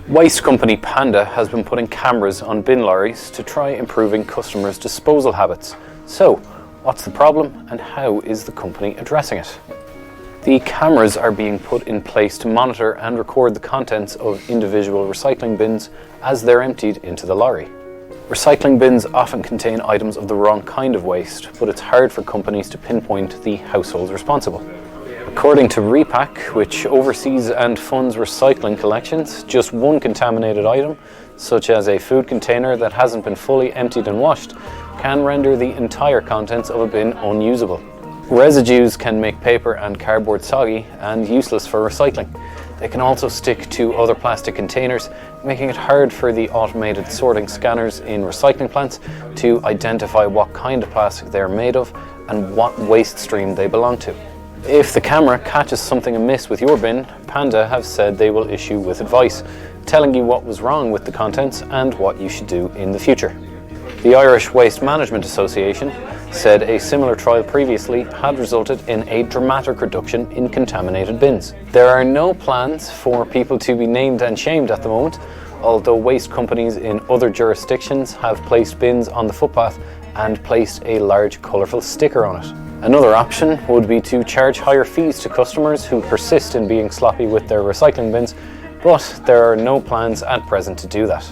Waste company Panda has been putting cameras on bin lorries to try improving customers' disposal habits. So, what's the problem and how is the company addressing it? The cameras are being put in place to monitor and record the contents of individual recycling bins as they're emptied into the lorry. Recycling bins often contain items of the wrong kind of waste, but it's hard for companies to pinpoint the households responsible. According to Repack, which oversees and funds recycling collections, just one contaminated item, such as a food container that hasn't been fully emptied and washed, can render the entire contents of a bin unusable. Residues can make paper and cardboard soggy and useless for recycling. They can also stick to other plastic containers, making it hard for the automated sorting scanners in recycling plants to identify what kind of plastic they are made of and what waste stream they belong to. If the camera catches something amiss with your bin, Panda have said they will issue with advice, telling you what was wrong with the contents and what you should do in the future. The Irish Waste Management Association said a similar trial previously had resulted in a dramatic reduction in contaminated bins. There are no plans for people to be named and shamed at the moment, although waste companies in other jurisdictions have placed bins on the footpath and placed a large colourful sticker on it. Another option would be to charge higher fees to customers who persist in being sloppy with their recycling bins, but there are no plans at present to do that.